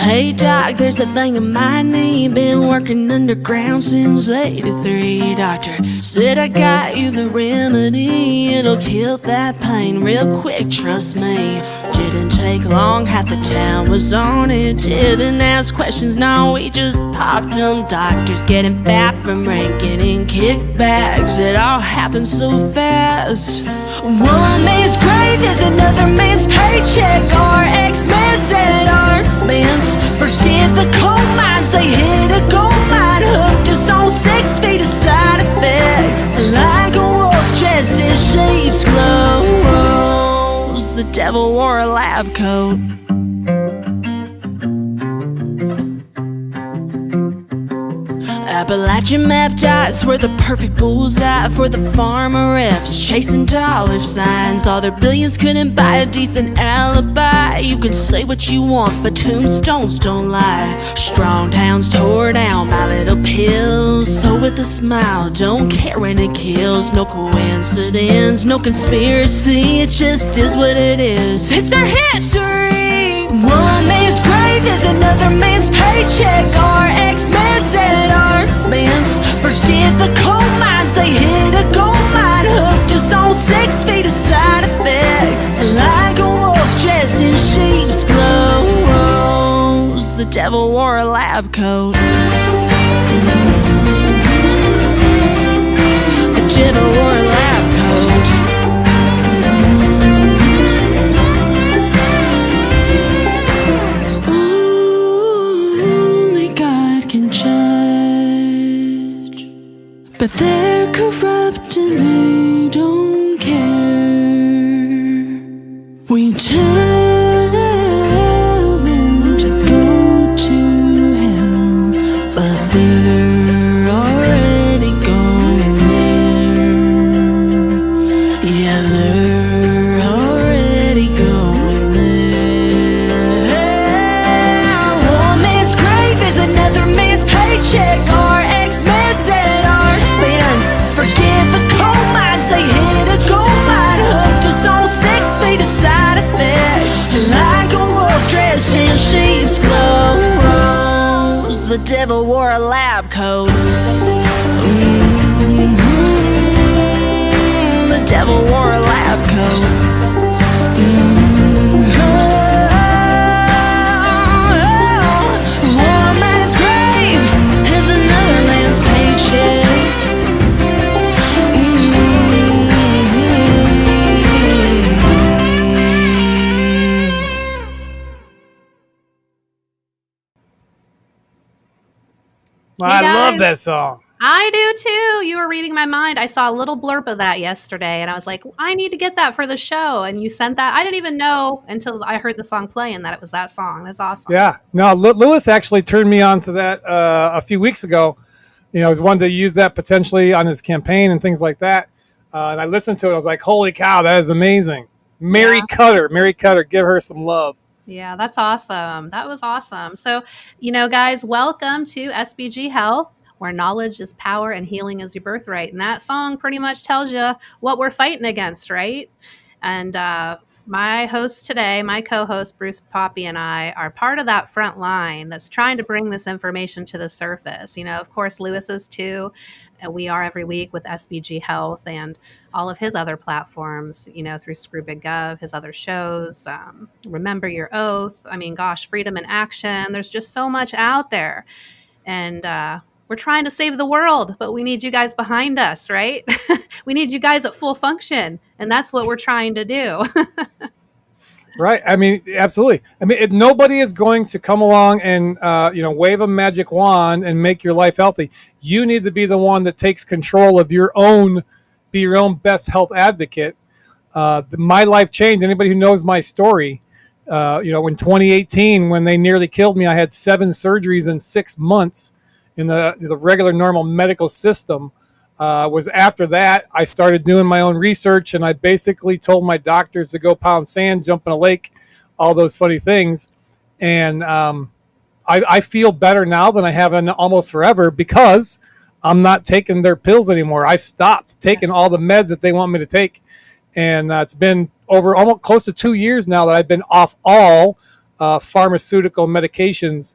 Hey doc, there's a thing in my knee. Been working underground since '83. Doctor said I got you the remedy. It'll kill that pain real quick, trust me. Didn't take long, half the town was on it. Didn't ask questions, no, we just popped them. Doctors getting fat from ranking in kickbacks. It all happened so fast. One man's grave is another man's paycheck. Our ex-meds at our expense. Forget the coal mines, they hit a gold mine. Hooked us on 6 feet of side effects. Like a wolf dressed in sheep's clothes, the devil wore a lab coat. Appalachian map dots were the perfect bullseye for the farmer reps chasing dollar signs. All their billions couldn't buy a decent alibi. You can say what you want, but tombstones don't lie. Strong towns tore down by little pills. So with a smile, don't care when it kills. No coincidence, no conspiracy. It just is what it is. It's our history. One man's grave is another man's paycheck. Our ex-meds at our expense. Forget the coal mines, they hit a gold mine. Hooked us on 6 feet of side effects. Like a wolf dressed in sheep's clothes, the devil wore a lab coat. The devil wore a lab coat. But they're corrupt and they don't care. We tell them to go to hell, but they're already going there. Yeah, they're already going there. One man's grave is another man's paycheck. Our ex-meds at our expense. Forget the coal mines, they hit a gold mine. Hooked us on 6 feet of side effects. Like a wolf dressed in sheep's clothes, the devil wore a lab coat. The devil wore a lab coat. One man's grave is another man's paycheck. Well, I love that song. I do too. You were reading my mind. I saw a little blurb of that yesterday and I was like, I need to get that for the show. And you sent that. I didn't even know until I heard the song playing that it was that song. That's awesome. Yeah. No, Lewis actually turned me on to that a few weeks ago. You know, he wanted to use that potentially on his campaign and things like that. And I listened to it. I was like, holy cow, that is amazing. Mary Cutter, give her some love. Yeah, that's awesome. That was awesome. So, guys, welcome to SBG Health, where knowledge is power and healing is your birthright. And that song pretty much tells you what we're fighting against, right? And my host today, my co-host, Bruce Poppy, and I are part of that front line that's trying to bring this information to the surface. Of course, Lewis is too. We are every week with SBG Health and all of his other platforms, through Screw Big Gov, his other shows, Remember Your Oath. I mean, gosh, Freedom in Action. There's just so much out there. And we're trying to save the world, but we need you guys behind us, right? We need you guys at full function. And that's what we're trying to do. Right. I mean, absolutely. I mean, nobody is going to come along and wave a magic wand and make your life healthy. You need to be the one that takes control of your own, be your own best health advocate. My life changed. Anybody who knows my story, in 2018, when they nearly killed me, I had 7 surgeries in 6 months in the regular normal medical system. Was after that I started doing my own research, and I basically told my doctors to go pound sand, jump in a lake, all those funny things. And I feel better now than I have in almost forever because I'm not taking their pills anymore. I stopped taking all the meds that they want me to take. And it's been over almost close to 2 years now that I've been off all pharmaceutical medications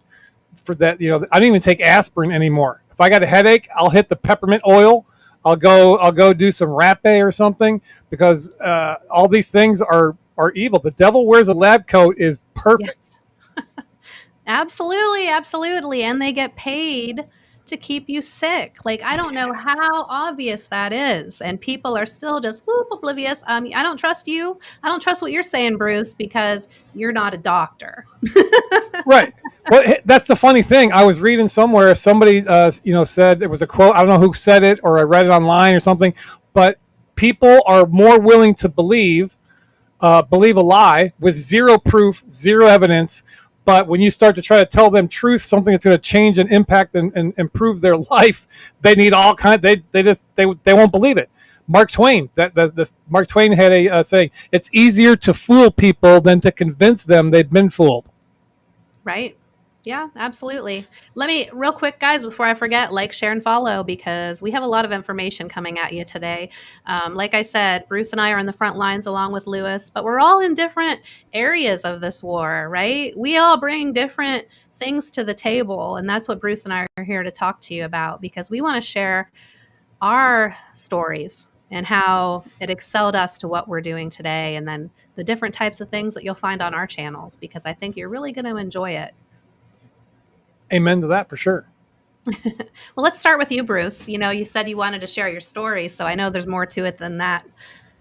for that. I don't even take aspirin anymore. If I got a headache, I'll hit the peppermint oil. I'll go do some rapé or something, because all these things are evil. The devil wears a lab coat is perfect. Yes. Absolutely. And they get paid to keep you sick. Like, I don't know how obvious that is. And people are still just oblivious. I don't trust you. I don't trust what you're saying, Bruce, because you're not a doctor. Right. Well, that's the funny thing. I was reading somewhere, somebody, said, it was a quote. I don't know who said it, or I read it online or something, but people are more willing to believe a lie with zero proof, zero evidence. But when you start to try to tell them truth, something that's going to change and impact and improve their life, they need all kind. They won't believe it. Mark Twain. Mark Twain had a saying: "It's easier to fool people than to convince them they've been fooled." Right. Yeah, absolutely. Let me, real quick, guys, before I forget, like, share, and follow, because we have a lot of information coming at you today. Like I said, Bruce and I are in the front lines along with Lewis, but we're all in different areas of this war, right? We all bring different things to the table, and that's what Bruce and I are here to talk to you about, because we want to share our stories and how it excelled us to what we're doing today, and then the different types of things that you'll find on our channels, because I think you're really going to enjoy it. Amen to that, for sure. Well, let's start with you, Bruce. You said you wanted to share your story, so I know there's more to it than that.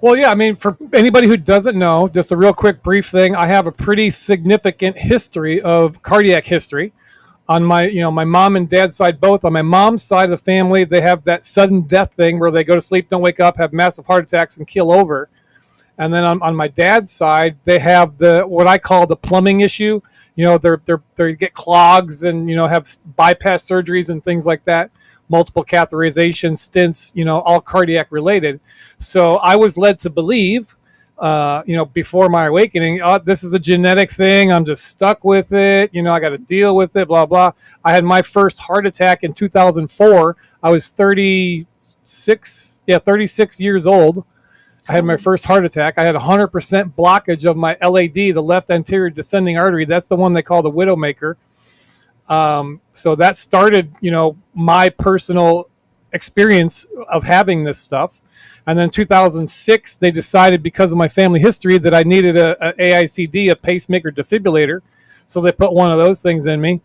Well, yeah, I mean, for anybody who doesn't know, just a real quick brief thing, I have a pretty significant history of cardiac history on my mom and dad's side. Both on my mom's side of the family, they have that sudden death thing where they go to sleep, don't wake up, have massive heart attacks, and keel over. And then on my dad's side, they have what I call the plumbing issue. They get clogs and have bypass surgeries and things like that, multiple catheterization stents, all cardiac related. So I was led to believe, before my awakening, this is a genetic thing. I'm just stuck with it. I got to deal with it. Blah blah. I had my first heart attack in 2004. I was 36 years old. I had my first heart attack. I had 100% blockage of my LAD, the left anterior descending artery. That's the one they call the Widowmaker. So that started, my personal experience of having this stuff. And then 2006, they decided, because of my family history, that I needed a AICD, a pacemaker defibrillator. So they put one of those things in me.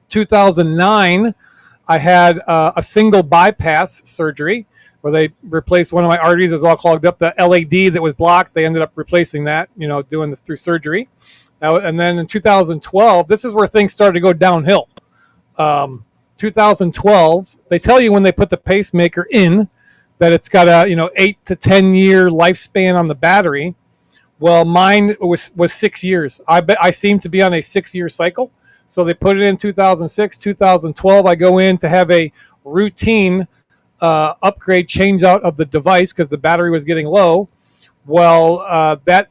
2009, I had a single bypass surgery, where they replaced one of my arteries. It was all clogged up. The LAD that was blocked, they ended up replacing that, doing this through surgery. And then in 2012, this is where things started to go downhill. 2012, they tell you when they put the pacemaker in that it's got a 8 to 10 year lifespan on the battery. Well, mine was 6 years. I seem to be on a 6-year cycle. So they put it in 2006, 2012. I go in to have a routine upgrade, change out of the device because the battery was getting low. Well, that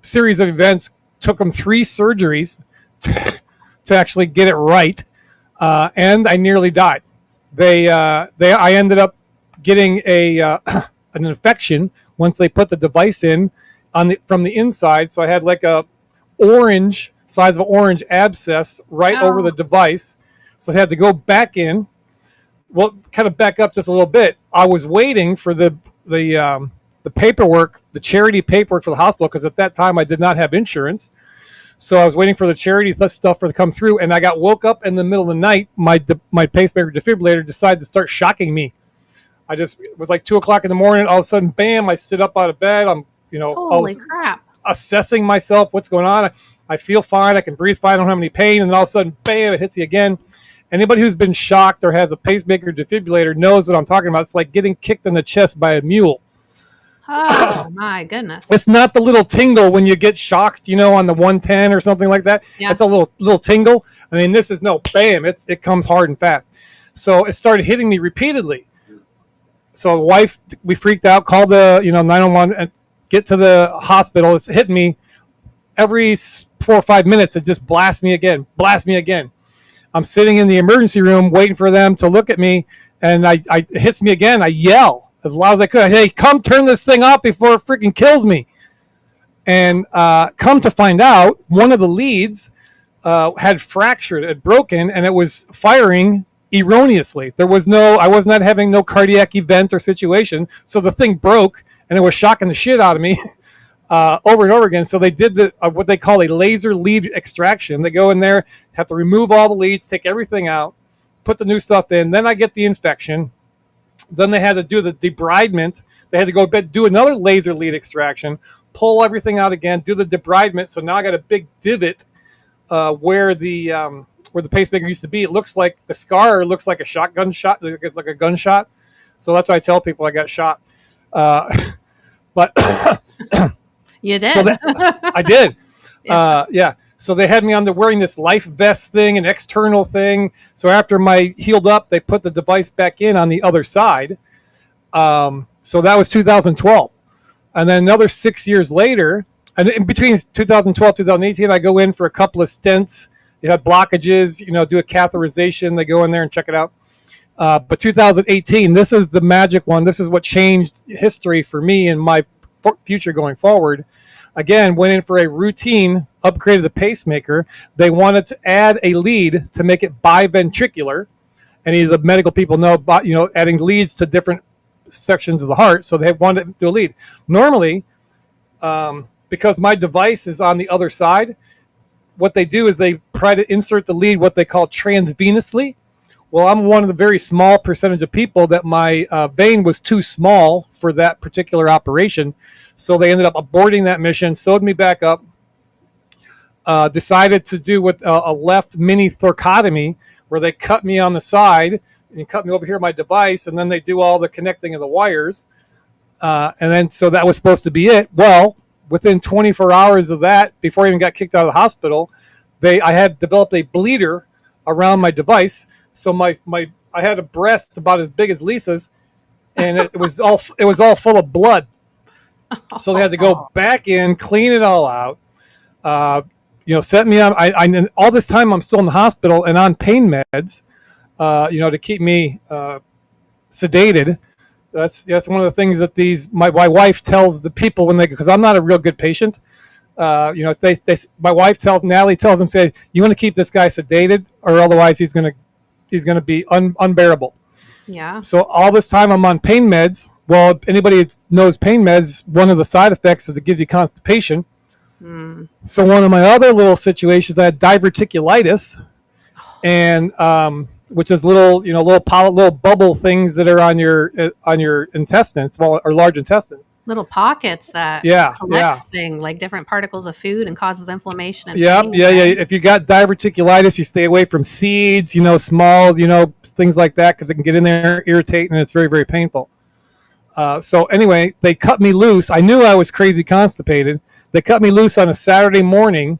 series of events took them 3 surgeries to actually get it right, and I nearly died. I ended up getting an infection once they put the device in from the inside. So I had like a size of an orange abscess right over the device. So I had to go back in. Well, kind of back up just a little bit. I was waiting for the paperwork, the charity paperwork for the hospital, because at that time I did not have insurance. So I was waiting for the charity stuff to come through, and I got woke up in the middle of the night. My pacemaker defibrillator decided to start shocking me. It was like 2:00 in the morning. All of a sudden, bam! I stood up out of bed. Holy crap! assessing myself, what's going on. I feel fine. I can breathe fine. I don't have any pain. And then all of a sudden, bam, it hits you again. Anybody who's been shocked or has a pacemaker defibrillator knows what I'm talking about. It's like getting kicked in the chest by a mule. Oh my goodness. It's not the little tingle when you get shocked, on the 110 or something like that. Yeah. It's a little tingle. I mean, this is no bam. It comes hard and fast. So it started hitting me repeatedly. So wife, we freaked out, called the 911 and get to the hospital. It's hitting me every 4 or 5 minutes. It just blasts me again. I'm sitting in the emergency room waiting for them to look at me, and it hits me again. I yell as loud as I could. Hey, come turn this thing off before it freaking kills me. And come to find out, one of the leads had fractured, had broken, and it was firing erroneously. I was not having no cardiac event or situation. So the thing broke, and it was shocking the shit out of me over and over again. So they did what they call a laser lead extraction. They go in there, have to remove all the leads, take everything out, put the new stuff in. Then I get the infection. Then they had to do the debridement. They had to go do another laser lead extraction, pull everything out again, do the debridement. So now I got a big divot where the pacemaker used to be. It looks like the scar looks like a shotgun shot, like a gunshot. So that's why I tell people I got shot. But you did. So I did. Yeah. So they had me on wearing this life vest thing, an external thing. So after my healed up, they put the device back in on the other side. So that was 2012. And then another 6 years later, and in between 2012, 2018, I go in for a couple of stents. You had blockages, do a catheterization. They go in there and check it out. But 2018, this is the magic one. This is what changed history for me and my future going forward. Again, went in for a routine upgrade of the pacemaker. They wanted to add a lead to make it biventricular. Any of the medical people know about, adding leads to different sections of the heart. So they wanted to do a lead. Normally, because my device is on the other side, what they do is they try to insert the lead, what they call transvenously. Well, I'm one of the very small percentage of people that my vein was too small for that particular operation. So they ended up aborting that mission, sewed me back up, decided to do with a left mini thoracotomy where they cut me on the side and cut me over here, my device, and then they do all the connecting of the wires. And then so that was supposed to be it. Well, within 24 hours of that, before I even got kicked out of the hospital, I had developed a bleeder around my device. So I had a breast about as big as Lisa's, and it was all full of blood. So they had to go back in, clean it all out. Set me on. I all this time I'm still in the hospital and on pain meds, to keep me sedated. That's one of the things that my wife tells the people when because I'm not a real good patient. My wife Natalie tells them, say, you want to keep this guy sedated or otherwise he's going to be unbearable. Yeah. So all this time I'm on pain meds. Well, anybody that knows pain meds, one of the side effects is it gives you constipation. So one of my other little situations, I had diverticulitis, and which is little bubble things that are on your intestines, or large intestine. Little pockets that collects things like different particles of food and causes inflammation. And yeah. pain, If you got diverticulitis, you stay away from seeds, small, things like that, because it can get in there, irritate, and it's very, very painful. So anyway, they cut me loose. I knew I was crazy constipated. They cut me loose on a Saturday morning.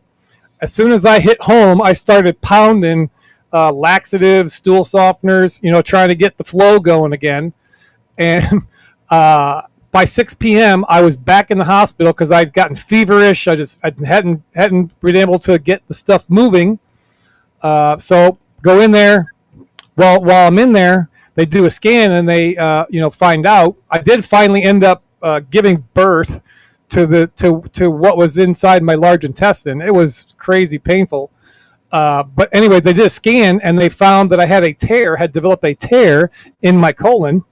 As soon as I hit home, I started pounding laxatives, stool softeners, trying to get the flow going again. And by 6 p.m., I was back in the hospital because I'd gotten feverish. I hadn't been able to get the stuff moving. So go in there. While I'm in there, they do a scan and they find out. I did finally end up giving birth to what was inside my large intestine. It was crazy painful. But anyway, they did a scan and they found that I had developed a tear in my colon.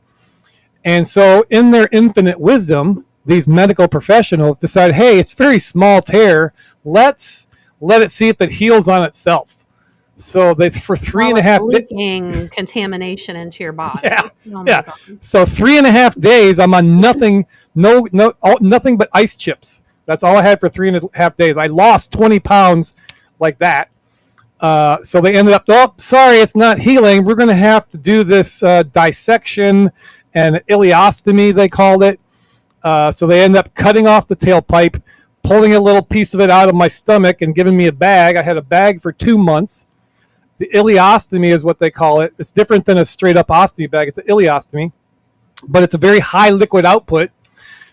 And so in their infinite wisdom, these medical professionals decide, hey, it's a very small tear. Let's let it see if it heals on itself. So they, for 3.5 days, contamination into your body. Yeah. Oh my God. So 3.5 days, I'm on nothing but ice chips. That's all I had for 3.5 days. I lost 20 pounds like that. So they ended up, oh, sorry, it's not healing. We're going to have to do this dissection and ileostomy, they called it. So they ended up cutting off the tailpipe, pulling a little piece of it out of my stomach and giving me a bag. I had a bag for 2 months. The ileostomy is what they call it. It's different than a straight up ostomy bag. It's an ileostomy, but it's a very high liquid output.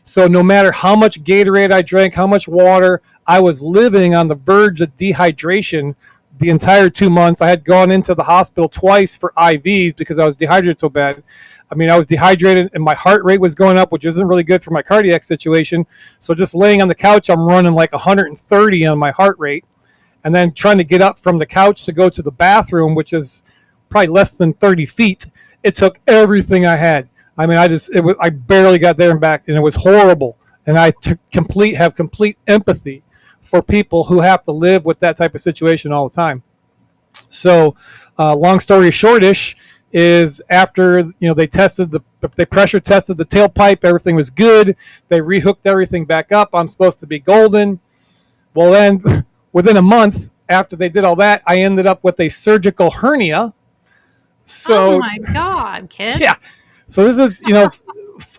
So no matter how much Gatorade I drank, how much water, I was living on the verge of dehydration the entire 2 months. I had gone into the hospital twice for IVs because I was dehydrated so bad. I mean, I was dehydrated and my heart rate was going up, which isn't really good for my cardiac situation. So just laying on the couch, I'm running like 130 on my heart rate. And then trying to get up from the couch to go to the bathroom, which is probably less than 30 feet. It took everything I had. I mean, I barely got there and back, and it was horrible. And I have complete empathy for people who have to live with that type of situation all the time. So, long story shortish is after they pressure tested the tailpipe, everything was good. They rehooked everything back up. I'm supposed to be golden. Well, then within a month after they did all that, I ended up with a surgical hernia. So, oh my God, kid! Yeah. So this is 5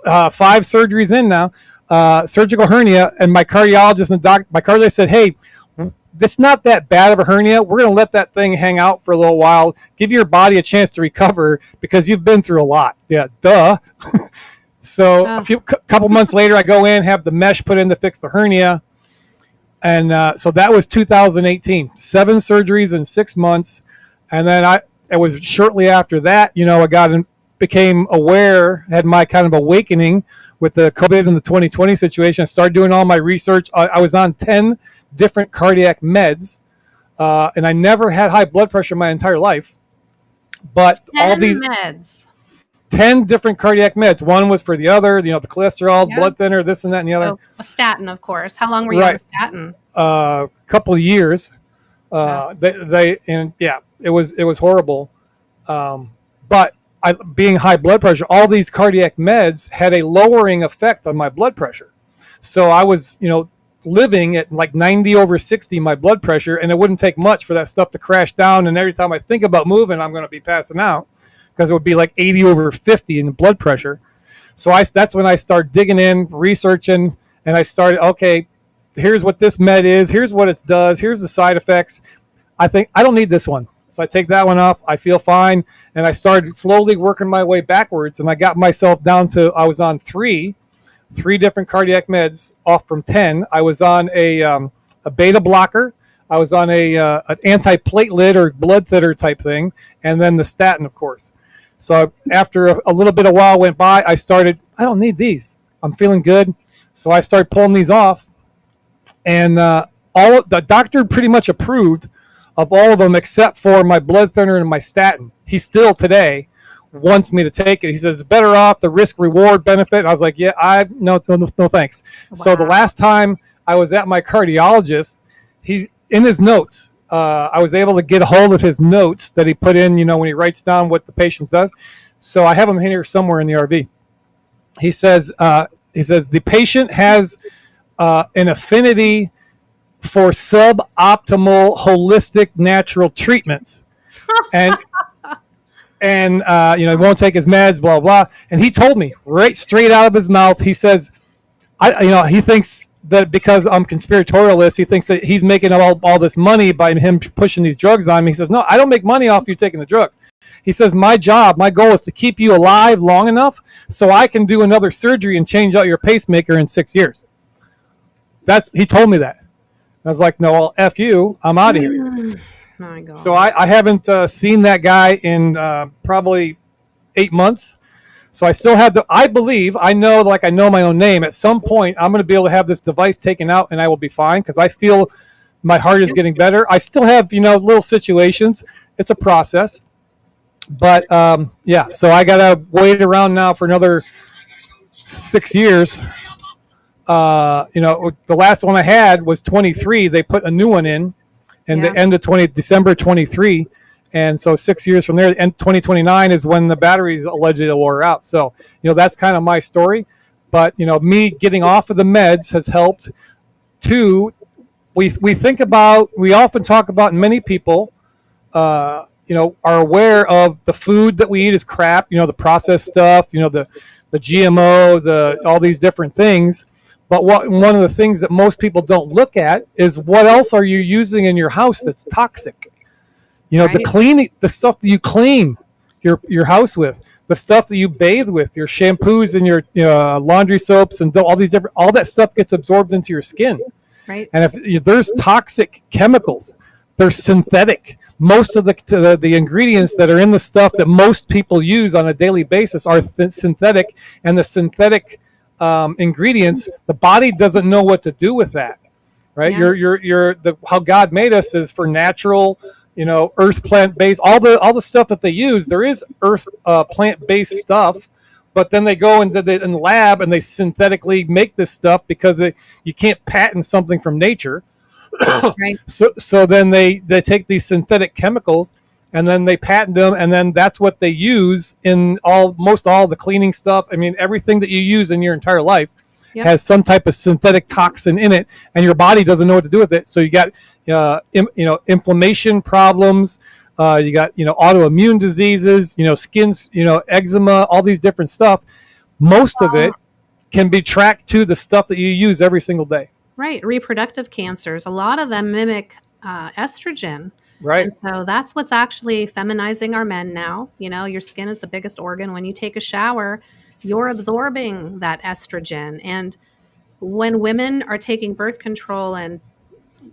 surgeries in now. Surgical hernia, and my cardiologist and my cardiologist said, hey, it's not that bad of a hernia. We're going to let that thing hang out for a little while, give your body a chance to recover because you've been through a lot. Yeah, duh. So couple months later, I go in, have the mesh put in to fix the hernia. And so that was 2018, 7 surgeries in 6 months. And then it was shortly after that, I became aware, had my kind of awakening with the COVID and the 2020 situation. I started doing all my research. I was on 10 different cardiac meds, and I never had high blood pressure my entire life. But 10 all these meds. 10 different cardiac meds. One was for the other, the cholesterol, blood thinner, this and that and the other. So a statin, of course. How long were you on a statin? Couple of years. It was horrible. But being high blood pressure, all these cardiac meds had a lowering effect on my blood pressure. So I was, living at like 90/60 my blood pressure, and it wouldn't take much for that stuff to crash down. And every time I think about moving, I'm going to be passing out because it would be like 80/50 in the blood pressure. So that's when I started digging in, researching, and I started, okay, here's what this med is, here's what it does, here's the side effects. I think I don't need this one. So I take that one off. I feel fine. And I started slowly working my way backwards. And I got myself down to, I was on three different cardiac meds off from 10. I was on a beta blocker. I was on an antiplatelet or blood thinner type thing. And then the statin, of course. So after a little bit of while went by, I don't need these. I'm feeling good. So I started pulling these off. And the doctor pretty much approved of all of them except for my blood thinner and my statin. He still today wants me to take it. He says it's better off, the risk reward benefit. And I was like, yeah, no thanks. Wow. So the last time I was at my cardiologist, in his notes, I was able to get a hold of his notes that he put in, when he writes down what the patient does. So I have them here somewhere in the RV. He says the patient has an affinity for suboptimal holistic natural treatments, and he won't take his meds, blah blah. And he told me right straight out of his mouth, he says, he thinks that because I'm conspiratorialist, he thinks that he's making all this money by him pushing these drugs on me. He says, no, I don't make money off you taking the drugs. He says, my goal is to keep you alive long enough so I can do another surgery and change out your pacemaker in 6 years. He told me that. I was like, no, well, F you. I'm out of here. My God. So I haven't seen that guy in probably 8 months. So I still have I know my own name. At some point, I'm going to be able to have this device taken out and I will be fine because I feel my heart is getting better. I still have, little situations. It's a process. But, so I got to wait around now for another 6 years. The last one I had was 23. They put a new one in the end of December 23. And so 6 years from there, and 2029 is when the batteries allegedly wore out. So, that's kind of my story. But, me getting off of the meds has helped. Two, we often talk about, and many people, are aware of the food that we eat is crap. The processed stuff. The GMO, all these different things. But one of the things that most people don't look at is what else are you using in your house that's toxic. The stuff that you clean your house with, the stuff that you bathe with, your shampoos and your laundry soaps, and all that stuff gets absorbed into your skin. Right. And if there's toxic chemicals, they're synthetic. Most of the ingredients that are in the stuff that most people use on a daily basis are synthetic, and the synthetic ingredients, the body doesn't know what to do with that. Right? Yeah. How God made us is for natural, earth plant based. All the stuff that they use, there is earth plant based stuff. But then they go in the lab and they synthetically make this stuff because you can't patent something from nature. Right. So then they take these synthetic chemicals and then they patent them, and then that's what they use in almost all the cleaning stuff. I mean, everything that you use in your entire life has some type of synthetic toxin in it, and your body doesn't know what to do with it. So you got inflammation problems. You got autoimmune diseases, skins, eczema, all these different stuff. Most of it can be tracked to the stuff that you use every single day. Right. Reproductive cancers, a lot of them mimic estrogen. Right. And so that's what's actually feminizing our men now. Your skin is the biggest organ. When you take a shower, you're absorbing that estrogen. And when women are taking birth control and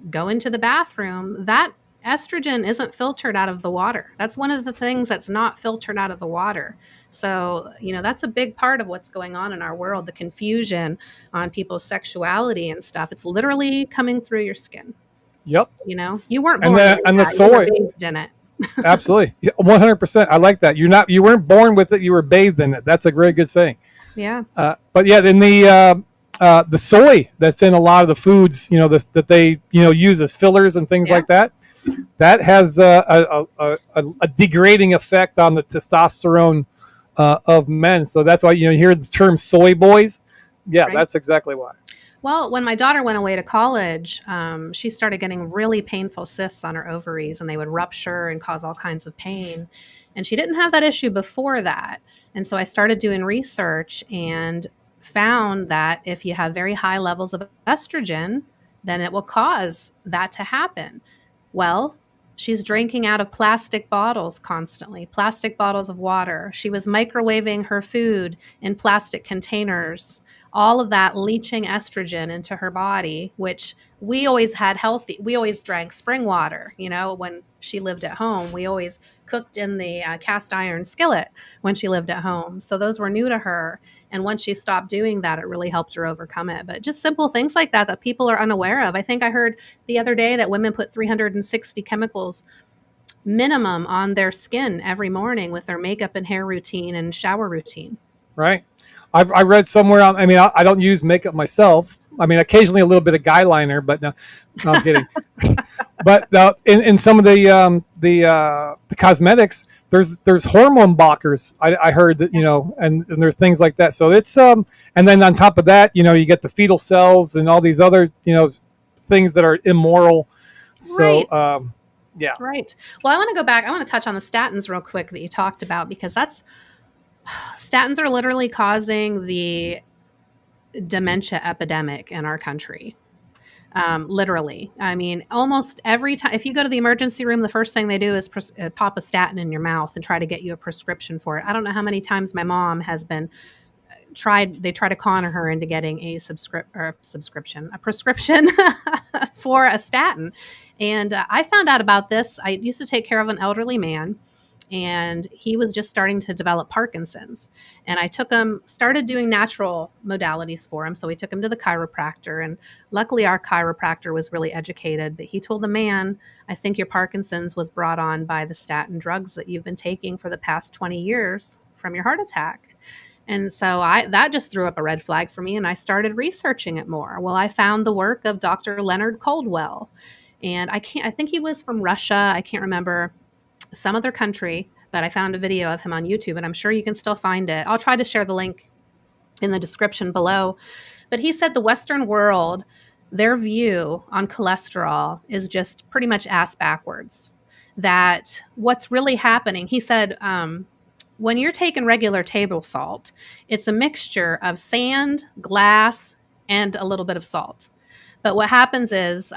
go into the bathroom, that estrogen isn't filtered out of the water. That's one of the things that's not filtered out of the water. So, that's a big part of what's going on in our world, the confusion on people's sexuality and stuff. It's literally coming through your skin. Yep. You weren't born and the soy. You were bathed in it. Absolutely. 100%. I like that. You weren't born with it. You were bathed in it. That's a very good saying. Yeah. But yeah, then the soy that's in a lot of the foods, that they, use as fillers and things like that, that has a degrading effect on the testosterone of men. So that's why, you hear the term soy boys. Yeah, right. That's exactly why. Well, when my daughter went away to college, she started getting really painful cysts on her ovaries, and they would rupture and cause all kinds of pain. And she didn't have that issue before that. And so I started doing research and found that if you have very high levels of estrogen, then it will cause that to happen. Well, she's drinking out of plastic bottles constantly, plastic bottles of water. She was microwaving her food in plastic containers. All of that leaching estrogen into her body, which we always drank spring water. When she lived at home, we always cooked in the cast iron skillet when she lived at home. So those were new to her. And once she stopped doing that, it really helped her overcome it. But just simple things like that people are unaware of. I think I heard the other day that women put 360 chemicals minimum on their skin every morning with their makeup and hair routine and shower routine. Right. I read somewhere I don't use makeup myself. I mean, occasionally a little bit of guy liner, but no I'm kidding. But in some of the cosmetics, there's hormone blockers. I heard that, and there's things like that. So it's and then on top of that, you get the fetal cells and all these other, things that are immoral. So right. Yeah. Right. Well, I want to go back. I want to touch on the statins real quick that you talked about, because statins are literally causing the dementia epidemic in our country. Literally. I mean, almost every time, if you go to the emergency room, the first thing they do is pop a statin in your mouth and try to get you a prescription for it. I don't know how many times my mom has been they try to con her into getting a prescription for a statin. And I found out about this. I used to take care of an elderly man, and he was just starting to develop Parkinson's. And I started doing natural modalities for him. So we took him to the chiropractor, and luckily our chiropractor was really educated, but he told the man, I think your Parkinson's was brought on by the statin drugs that you've been taking for the past 20 years from your heart attack. And so that just threw up a red flag for me, and I started researching it more. Well, I found the work of Dr. Leonard Coldwell, and I think he was from Russia. I can't remember, some other country, but I found a video of him on YouTube, and I'm sure you can still find it. I'll try to share the link in the description below. But he said the Western world their view on cholesterol is just pretty much ass backwards. That what's really happening, he said, when you're taking regular table salt, it's a mixture of sand, glass, and a little bit of salt. But what happens is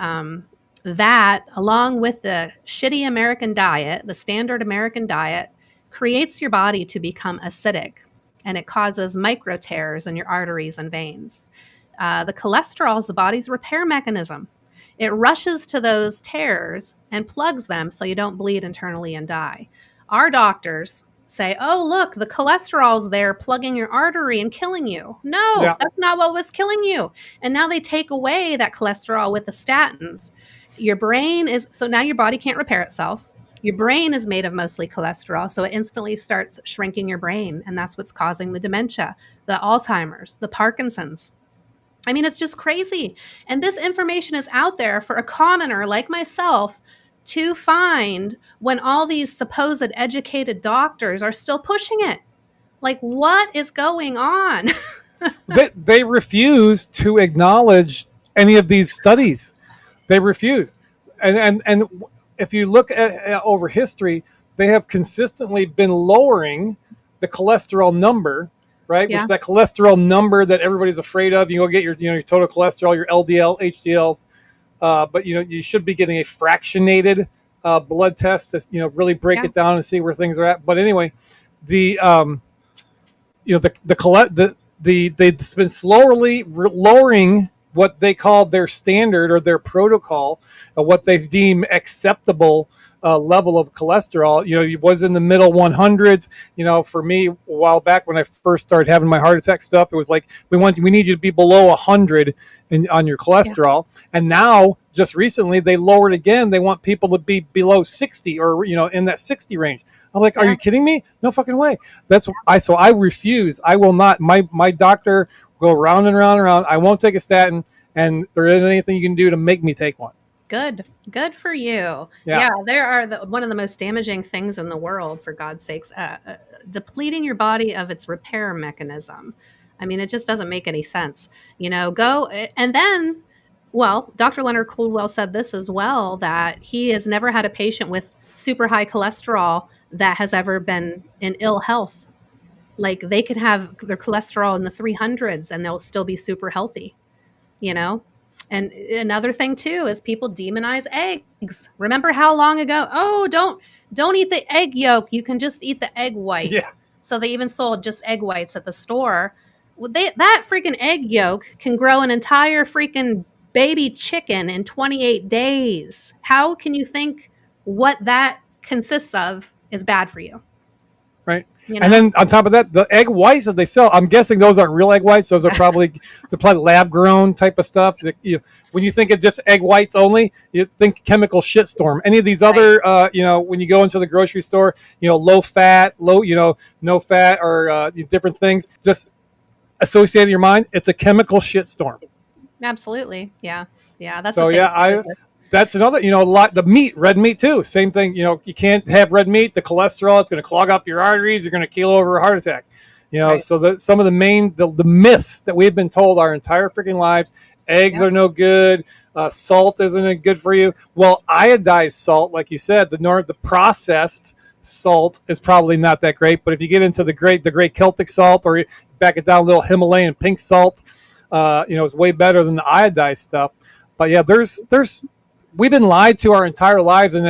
that, along with the shitty American diet, the standard American diet, creates your body to become acidic, and it causes micro tears in your arteries and veins. The cholesterol is the body's repair mechanism. It rushes to those tears and plugs them so you don't bleed internally and die. Our doctors say, oh, look, the cholesterol's there plugging your artery and killing you. No, Yeah. that's not what was killing you. And now they take away that cholesterol with the statins. Your brain is, so now your body can't repair itself. Your brain is made of mostly cholesterol, so it instantly starts shrinking your brain. And that's what's causing the dementia, the Alzheimer's, the Parkinson's. I mean, it's just crazy. And this information is out there for a commoner like myself to find when all these supposed educated doctors are still pushing it. Like, what is going on? They refuse to acknowledge any of these studies. They refuse. And if you look at over history, they have consistently been lowering the cholesterol number, right? Yeah. Which that cholesterol number that everybody's afraid of. You go get your total cholesterol, your LDL, HDLs, but you should be getting a fractionated blood test to really break it down and see where things are at. But anyway, they've been slowly lowering what they call their standard or their protocol, what they deem acceptable level of cholesterol. It was in the middle 100s. For me, a while back when I first started having my heart attack stuff, it was like we need you to be below 100 on your cholesterol. Yeah. And now, just recently, they lowered again. They want people to be below 60 or in that 60 range. I'm like, are you kidding me? No fucking way. So I refuse. I will not. My doctor will go round and round and round. I won't take a statin, and there isn't anything you can do to make me take one. Good for you. Yeah, there are one of the most damaging things in the world, for God's sakes, depleting your body of its repair mechanism. I mean, it just doesn't make any sense. Go and then, well, Dr. Leonard Coldwell said this as well, that he has never had a patient with super high cholesterol that has ever been in ill health. Like, they could have their cholesterol in the 300s and they'll still be super healthy, And another thing too is people demonize eggs. Remember how long ago? Oh, don't eat the egg yolk. You can just eat the egg white. Yeah. So they even sold just egg whites at the store. Well, that freaking egg yolk can grow an entire freaking baby chicken in 28 days. How can you think what that consists of is bad for you? Right. And then on top of that, the egg whites that they sell, I'm guessing those aren't real egg whites. Those are probably lab grown type of stuff. When you think of just egg whites only, you think chemical shitstorm. Any of these other, when you go into the grocery store, low fat, no fat, or different things, just associate in your mind, it's a chemical shitstorm. Absolutely. Yeah. That's so. That's another, the meat, red meat too. Same thing. You can't have red meat. The cholesterol, it's going to clog up your arteries. You're going to keel over a heart attack. Right. So some of the main, the myths that we've been told our entire freaking lives, eggs are no good. Salt isn't good for you. Well, iodized salt, like you said, the processed salt is probably not that great. But if you get into the great Celtic salt, or you back it down a little Himalayan pink salt, it's way better than the iodized stuff. But yeah, we've been lied to our entire lives, and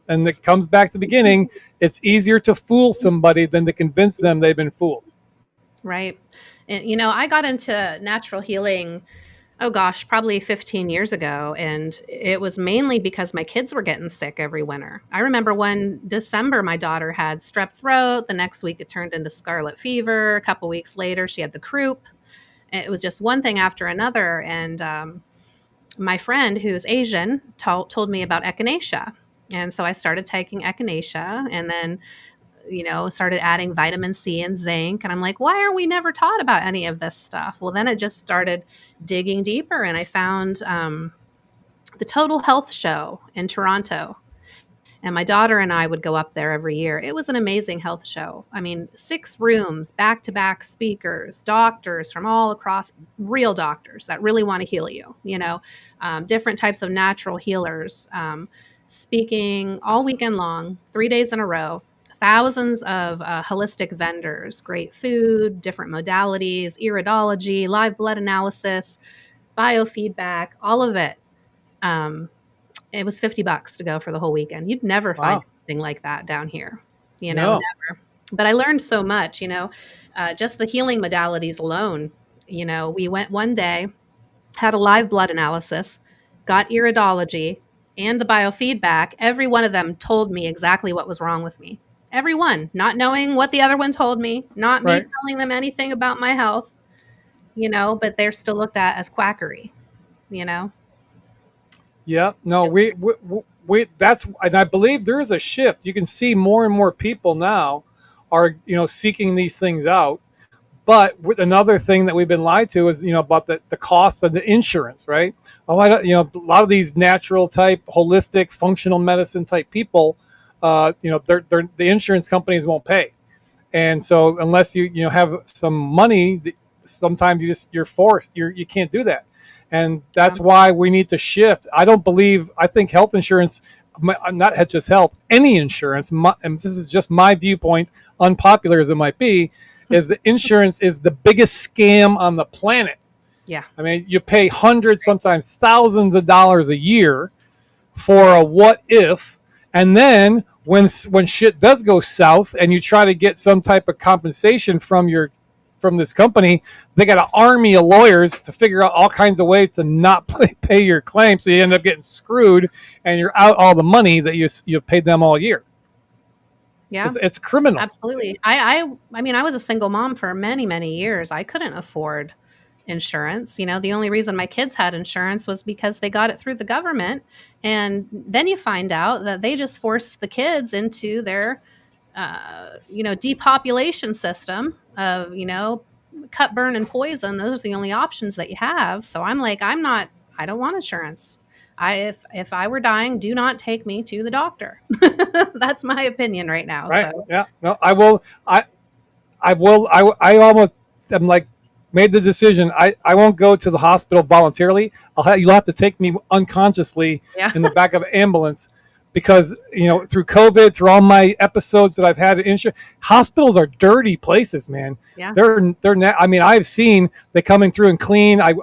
it comes back to the beginning. It's easier to fool somebody than to convince them they've been fooled. Right. And, I got into natural healing, probably 15 years ago. And it was mainly because my kids were getting sick every winter. I remember one December, my daughter had strep throat. The next week it turned into scarlet fever. A couple weeks later, she had the croup. It was just one thing after another. And, my friend who's Asian told me about echinacea. And so I started taking echinacea and then, started adding vitamin C and zinc. And I'm like, why aren't we never taught about any of this stuff? Well, then it just started digging deeper, and I found the Total Health Show in Toronto. And my daughter and I would go up there every year. It was an amazing health show. I mean, 6 rooms, back-to-back speakers, doctors from all across, real doctors that really want to heal you, different types of natural healers, speaking all weekend long, 3 days in a row. Thousands of holistic vendors, great food, different modalities, iridology, live blood analysis, biofeedback, all of it. It was $50 to go for the whole weekend. You'd never find Wow. anything like that down here, No. never. But I learned so much, just the healing modalities alone. We went one day, had a live blood analysis, got iridology and the biofeedback. Every one of them told me exactly what was wrong with me. Every one, not knowing what the other one told me, not me Right. telling them anything about my health, but they're still looked at as quackery, Yeah. No, Just, that's, and I believe there is a shift. You can see more and more people now are, seeking these things out. But with another thing that we've been lied to is, about the cost of the insurance, right? Oh, I don't, a lot of these natural type, holistic, functional medicine type people, the insurance companies won't pay. And so unless you have some money, sometimes you're forced, you can't do that. And that's why we need to shift. I think health insurance, not just health, any insurance, and this is just my viewpoint, unpopular as it might be, is the insurance is the biggest scam on the planet. yeah. I mean, you pay hundreds, sometimes thousands of dollars a year for a what if, and then when shit does go south and you try to get some type of compensation from this company, they got an army of lawyers to figure out all kinds of ways to not pay your claim, so you end up getting screwed and you're out all the money that you paid them all year. Yeah, it's criminal. absolutely. I mean, I was a single mom for many, many years. I couldn't afford insurance. The only reason my kids had insurance was because they got it through the government. And then you find out that they just force the kids into their, depopulation system of, cut, burn, and poison. Those are the only options that you have. So I'm like, I don't want insurance. If I were dying, do not take me to the doctor. That's my opinion right now. Right. So. Yeah. No, I will. I almost am like made the decision. I won't go to the hospital voluntarily. You'll have to take me unconsciously in the back of an ambulance, because through COVID, through all my episodes that I've had in insurance, hospitals are dirty places, man. Yeah. I mean, I've seen they coming through and clean. I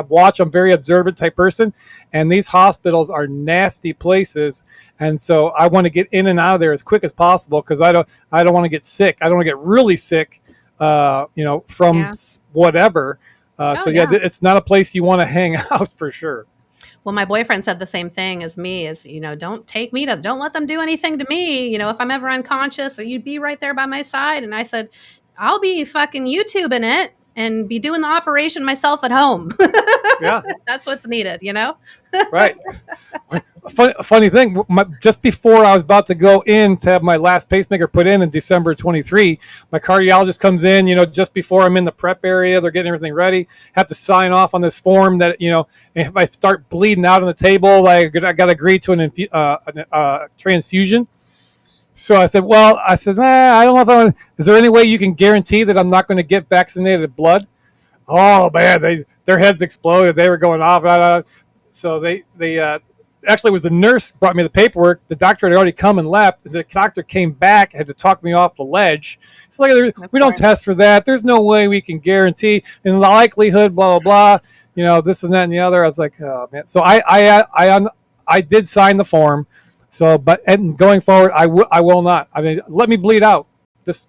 watch. I'm a very observant type person, and these hospitals are nasty places. And so I want to get in and out of there as quick as possible, because I don't want to get sick. I don't want to get really sick, from whatever. It's not a place you want to hang out for sure. Well, my boyfriend said the same thing as me, don't let them do anything to me. If I'm ever unconscious, you'd be right there by my side. And I said, I'll be fucking YouTubing it and be doing the operation myself at home. Yeah. That's what's needed, Right. Funny thing, just before I was about to go in to have my last pacemaker put in December 23, my cardiologist comes in, just before I'm in the prep area. They're getting everything ready. Have to sign off on this form that, if I start bleeding out on the table, I got to agree to a transfusion. So I said, I don't know if is there any way you can guarantee that I'm not going to get vaccinated blood? Oh man, their heads exploded. They were going off. So they actually, it was the nurse brought me the paperwork. The doctor had already come and left. The doctor came back, had to talk me off the ledge. It's like, we don't test for that. There's no way we can guarantee. In the likelihood, blah blah blah. This and that and the other. I was like, oh man. So I did sign the form. So, and going forward, I will not. I mean, let me bleed out. It's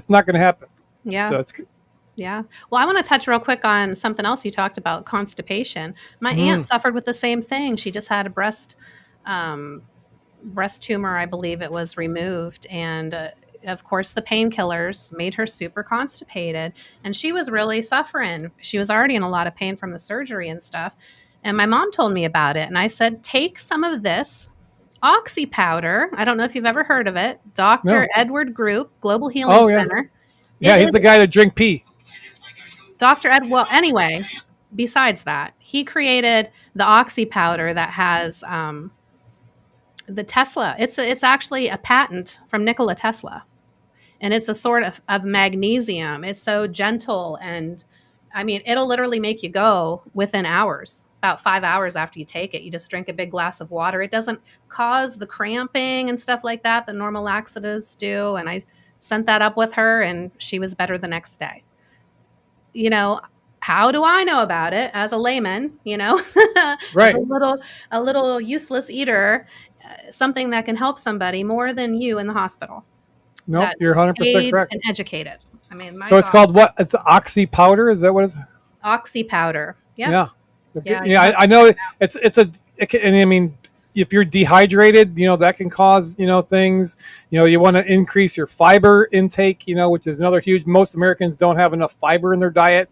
not going to happen. Yeah. So it's good. Yeah. Well, I want to touch real quick on something else you talked about, constipation. My aunt suffered with the same thing. She just had a breast tumor, I believe it was, removed. And of course, the painkillers made her super constipated. And she was really suffering. She was already in a lot of pain from the surgery and stuff. And my mom told me about it. And I said, take some of this OXY-POWDER. I don't know if you've ever heard of it. Dr. Edward Group, Global Healing Center. Yeah, he's the guy that drink pee. Dr. Ed, well, anyway, besides that, he created the OXY-POWDER that has The Tesla. It's actually a patent from Nikola Tesla, and it's a sort of magnesium. It's so gentle, and I mean, it'll literally make you go within hours. About 5 hours after you take it, you just drink a big glass of water. It doesn't cause the cramping and stuff like that normal laxatives do. And I sent that up with her, and she was better the next day. You know, how do I know about it as a layman, as Right. a little useless eater, something that can help somebody more than you in the hospital Nope, that you're is 100% paid correct. and educated. I mean, my So it's God. called what? It's OXY-POWDER. Is that what it's? OXY-POWDER. Yep. Yeah. Yeah, Yeah, you have I know and I mean, if you're dehydrated, that can cause, things, you want to increase your fiber intake, which is another huge, most Americans don't have enough fiber in their diet.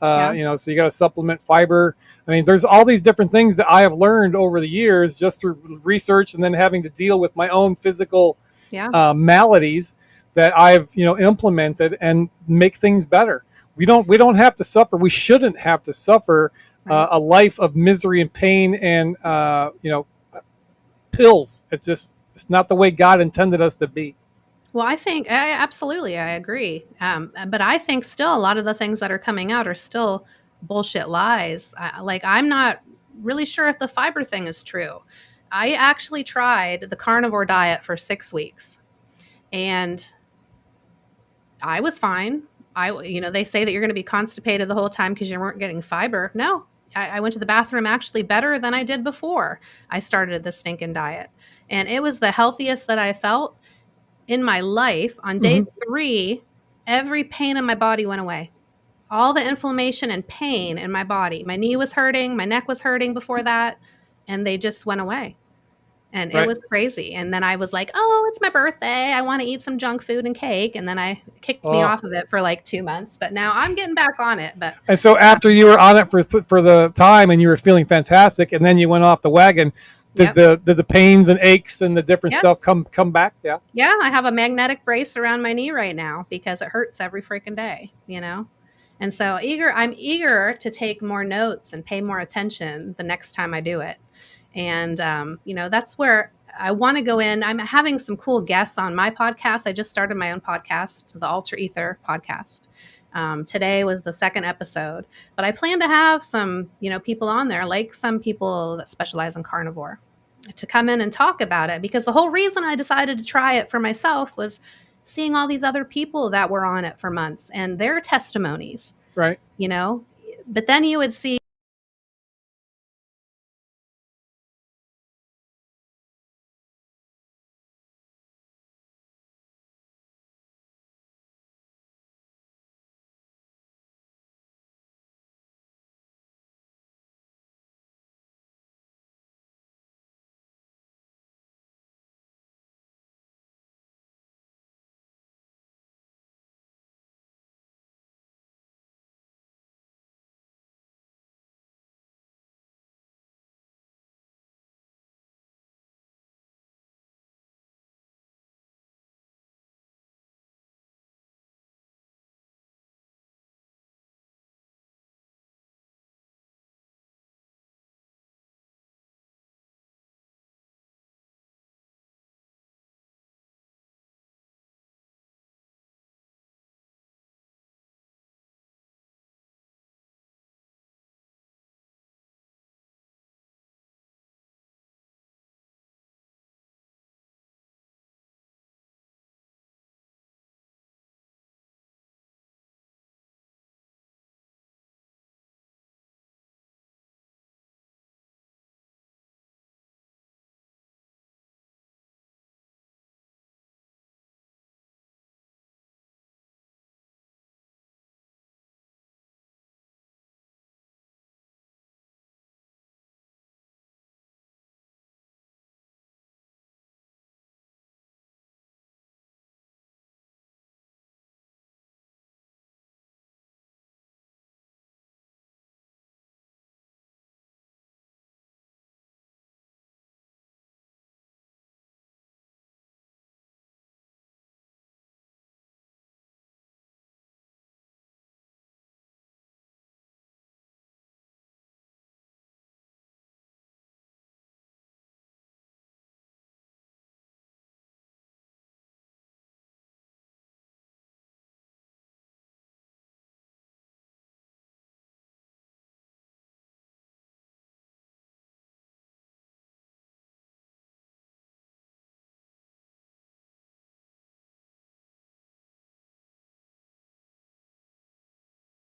yeah. So you got to supplement fiber. I mean, there's all these different things that I have learned over the years just through research and then having to deal with my own physical Yeah. maladies that I've implemented and make things better. We don't have to suffer. We shouldn't have to suffer Right. a life of misery and pain and pills. It's not the way God intended us to be. Well, absolutely, I agree. But I think still a lot of the things that are coming out are still bullshit lies. Like, I'm not really sure if the fiber thing is true. I actually tried the carnivore diet for 6 weeks, and I was fine. They say that you're going to be constipated the whole time because you weren't getting fiber. No, I went to the bathroom actually better than I did before I started the stinking diet. And it was the healthiest that I felt in my life. On day Hmm. 3, every pain in my body went away. All the inflammation and pain in my body. My knee was hurting, my neck was hurting before that, and they just went away. And it Right. was crazy. And then I was like, "Oh, it's my birthday. I want to eat some junk food and cake." And then I kicked me Oh. off of it for like 2 months, but now I'm getting back on it. But And so uh, after you were on it for the time and you were feeling fantastic, and then you went off the wagon, did yep. the pains and aches and the different Yes. stuff come back? Yeah. Yeah, I have a magnetic brace around my knee right now because it hurts every freaking day. And so I'm eager to take more notes and pay more attention the next time I do it. And that's where I want to go in. I'm having some cool guests on my podcast. I just started my own podcast, the Alter Ether podcast. Today was the second episode, but I plan to have some, people on there, like some people that specialize in carnivore, to come in and talk about it, because the whole reason I decided to try it for myself was seeing all these other people that were on it for months and their testimonies, Right. you know. But then you would see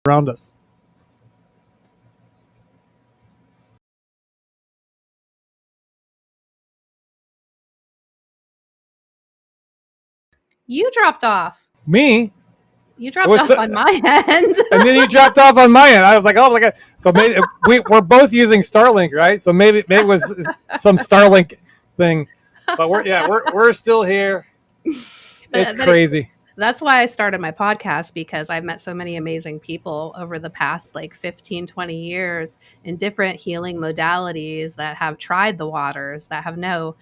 around us. You dropped off. Me? You dropped off on my end. And then you dropped off on my end. I was like, oh my God. So maybe we're both using Starlink, right? So maybe it was some Starlink thing. But we're still here. It's crazy. That's why I started my podcast, because I've met so many amazing people over the past like 15, 20 years in different healing modalities that have tried the waters, that know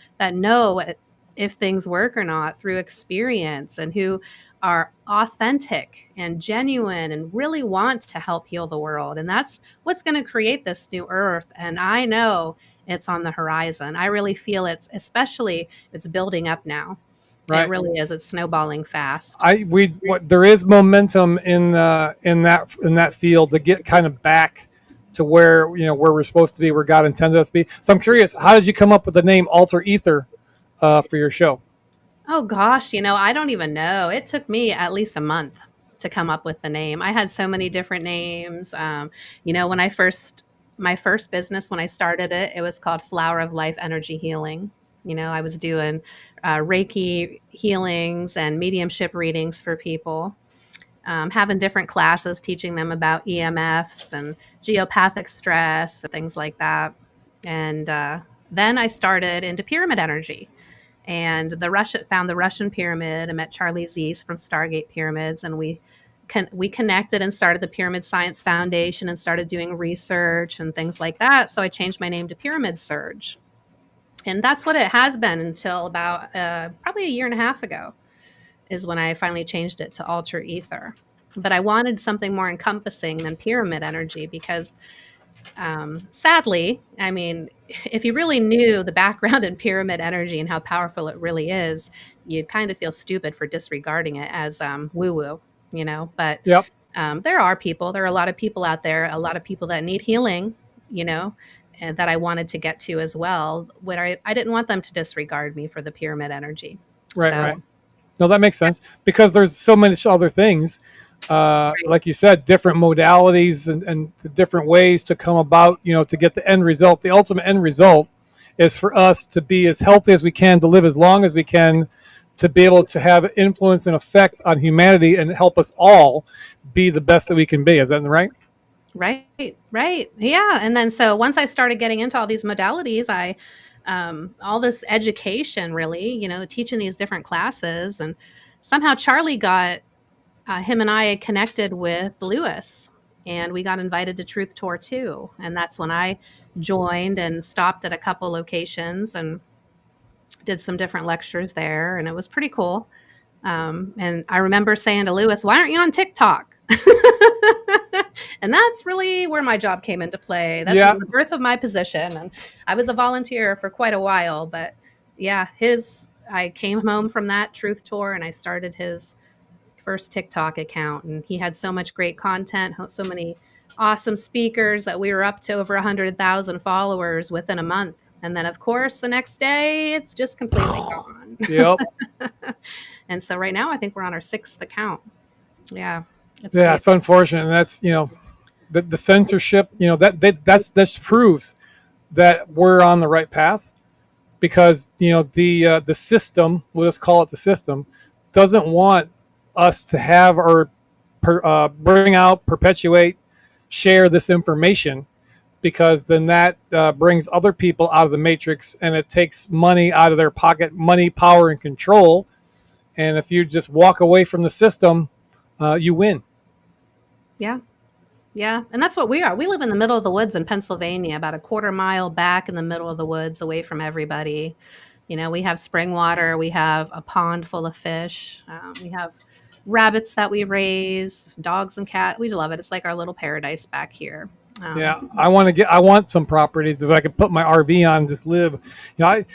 if things work or not through experience, and who are authentic and genuine and really want to help heal the world. And that's what's going to create this new earth. And I know it's on the horizon. I really feel it's building up now. Right. It really is. It's snowballing fast. There is momentum in that field to get kind of back to where we're supposed to be, where God intended us to be. So I'm curious, how did you come up with the name Alter Ether for your show? Oh gosh, I don't even know. It took me at least a month to come up with the name. I had so many different names. When my first business, when I started it, it was called Flower of Life Energy Healing. I was doing Reiki healings and mediumship readings for people, having different classes teaching them about EMFs and geopathic stress and things like that. And then I started into pyramid energy, and found the Russian pyramid, and met Charlie Zeiss from Stargate Pyramids, and we connected and started the Pyramid Science Foundation and started doing research and things like that. So I changed my name to Pyramid Surge. And that's what it has been until about probably a year and a half ago is when I finally changed it to Alter Ether. But I wanted something more encompassing than pyramid energy because, sadly, I mean, if you really knew the background in pyramid energy and how powerful it really is, you'd kind of feel stupid for disregarding it as woo-woo, But yep. There are a lot of people out there, a lot of people that need healing, and that I wanted to get to as well. I didn't want them to disregard me for the pyramid energy. Right. No, that makes sense, because there's so many other things, like you said, different modalities and the different ways to come about, to get the end result. The ultimate end result is for us to be as healthy as we can, to live as long as we can, to be able to have influence and effect on humanity and help us all be the best that we can be. Is that right? Right. Yeah. And then so once I started getting into all these modalities, all this education really, teaching these different classes, and somehow Charlie got him and I connected with Lewis, and we got invited to Truth Tour 2. And that's when I joined and stopped at a couple locations and did some different lectures there. And it was pretty cool. And I remember saying to Lewis, why aren't you on TikTok? And that's really where my job came into play. That's the birth of my position. And I was a volunteer for quite a while, but I came home from that Truth Tour and I started his first TikTok account, and he had so much great content, so many awesome speakers that we were up to over 100,000 followers within a month. And then of course the next day it's just completely gone. Yep. And so right now I think we're on our 6th account. Yeah. It's unfortunate. And that's, the censorship, that proves that we're on the right path, because, the system, we'll just call it the system, doesn't want us to have or bring out, perpetuate, share this information, because then that brings other people out of the matrix, and it takes money out of their pocket, money, power, and control. And if you just walk away from the system, you win. Yeah. And that's what we are. We live in the middle of the woods in Pennsylvania, about a quarter mile back in the middle of the woods, away from everybody. We have spring water. We have a pond full of fish. We have rabbits that we raise, dogs and cats. We love it. It's like our little paradise back here. I want some properties if I could put my RV on and just live. I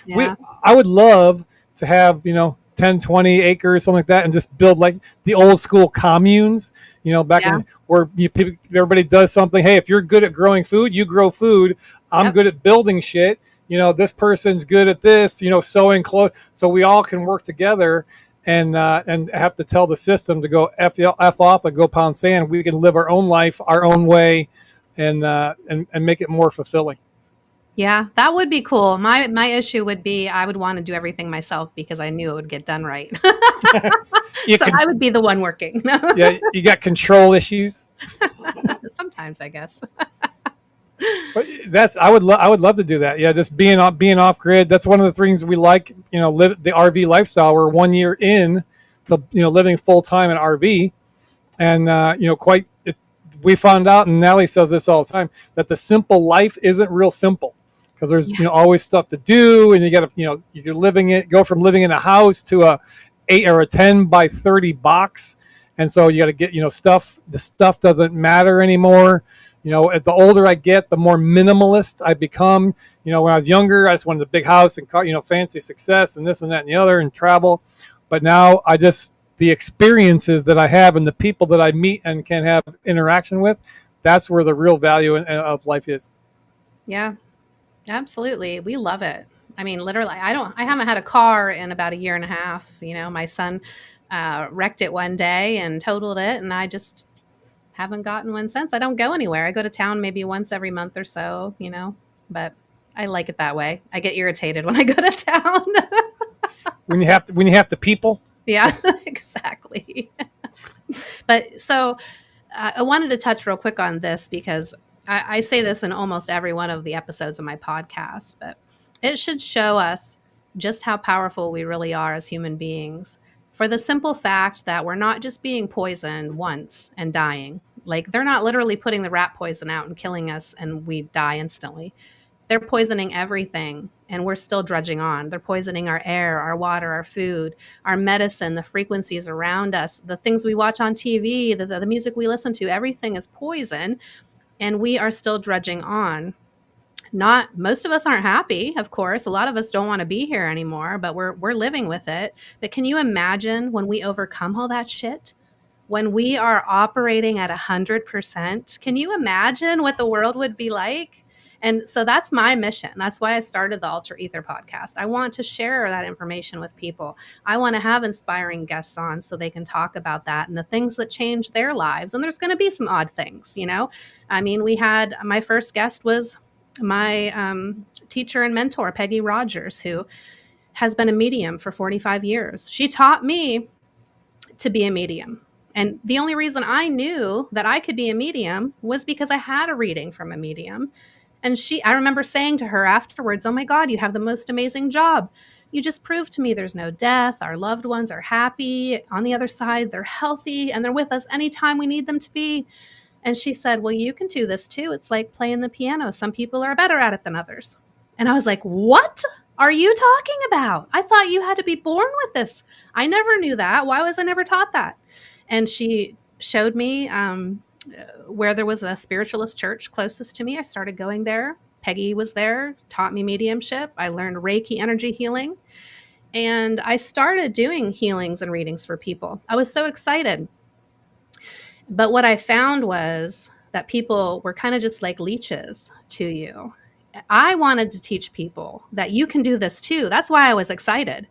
would love to have, 10, 20 acres, something like that, and just build like the old school communes, back in where everybody does something. Hey, if you're good at growing food, you grow food. I'm good at building shit. This person's good at this, sewing clothes. So we all can work together and have to tell the system to go F off and go pound sand. We can live our own life, our own way, and make it more fulfilling. Yeah, that would be cool. My issue would be I would want to do everything myself because I knew it would get done right. I would be the one working. Yeah, you got control issues. Sometimes, I guess. But I would love to do that. Yeah, just being off grid. That's one of the things we like. Live the RV lifestyle. We're 1 year in to living full time in RV, and we found out, and Natalie says this all the time, that the simple life isn't real simple because there's always stuff to do, and you got to you're go from living in a house to a 8 or a 10 by 30 box, and so you got to get stuff. The stuff doesn't matter anymore. The older I get, the more minimalist I become. When I was younger, I just wanted a big house and car, fancy success and this and that and the other and travel. But now the experiences that I have and the people that I meet and can have interaction with, that's where the real value of life is. Yeah, absolutely. We love it. I mean, literally, I haven't had a car in about a year and a half. My son wrecked it one day and totaled it, and I just haven't gotten one since. I don't go anywhere. I go to town maybe once every month or so, but I like it that way. I get irritated when I go to town. when you have to people. Yeah, exactly. But so I wanted to touch real quick on this because I say this in almost every one of the episodes of my podcast, but it should show us just how powerful we really are as human beings. For the simple fact that we're not just being poisoned once and dying. Like, they're not literally putting the rat poison out and killing us and we die instantly. They're poisoning everything and we're still drudging on. They're poisoning our air, our water, our food, our medicine, the frequencies around us, the things we watch on TV, the music we listen to. Everything is poison and we are still drudging on. Most of us aren't happy, of course. A lot of us don't want to be here anymore, but we're living with it. But can you imagine when we overcome all that shit? When we are operating at 100%, can you imagine what the world would be like? And so that's my mission. That's why I started the Alter Ether podcast. I want to share that information with people. I want to have inspiring guests on so they can talk about that and the things that change their lives. And there's going to be some odd things, I mean, my first guest was my teacher and mentor, Peggy Rogers, who has been a medium for 45 years. She taught me to be a medium. And the only reason I knew that I could be a medium was because I had a reading from a medium. And I remember saying to her afterwards, "Oh my God, you have the most amazing job. You just proved to me there's no death. Our loved ones are happy. On the other side, they're healthy and they're with us anytime we need them to be." And she said, "Well, you can do this too. It's like playing the piano. Some people are better at it than others." And I was like, "What are you talking about? I thought you had to be born with this. I never knew that. Why was I never taught that?" And she showed me where there was a spiritualist church closest to me. I started going there. Peggy was there, taught me mediumship. I learned Reiki energy healing. And I started doing healings and readings for people. I was so excited. But what I found was that people were kind of just like leeches to you. I wanted to teach people that you can do this too. That's why I was excited.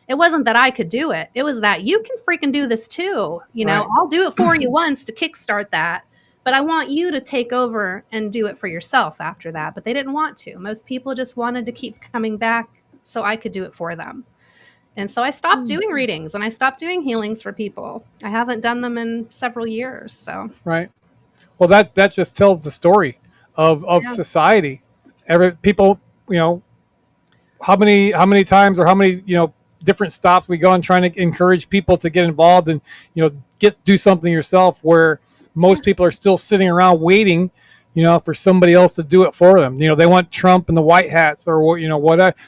It wasn't that I could do it. It was that you can freaking do this too. Right. I'll do it for you once to kickstart that, but I want you to take over and do it for yourself after that. But they didn't want to. Most people just wanted to keep coming back so I could do it for them. And so I stopped doing readings and I stopped doing healings for people. I haven't done them in several years. So Right. Well, that just tells the story of society. People, how many times or how many, different stops we go on trying to encourage people to get involved and, do something yourself, where most people are still sitting around waiting, for somebody else to do it for them. They want Trump and the white hats or,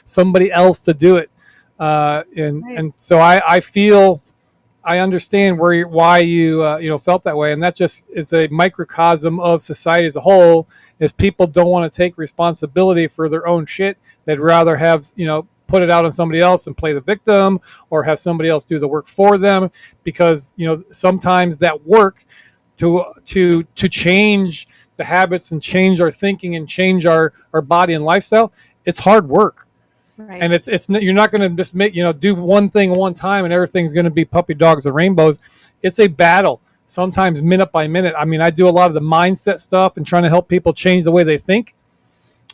somebody else to do it. And so I feel, I understand why you felt that way, and that just is a microcosm of society as a whole. Is people don't want to take responsibility for their own shit. They'd rather have put it out on somebody else and play the victim, or have somebody else do the work for them, because sometimes that work to change the habits and change our thinking and change our body and lifestyle, it's hard work. Right. And you're not going to just do one thing one time and everything's going to be puppy dogs and rainbows. It's a battle, sometimes minute by minute. I mean, I do a lot of the mindset stuff and trying to help people change the way they think.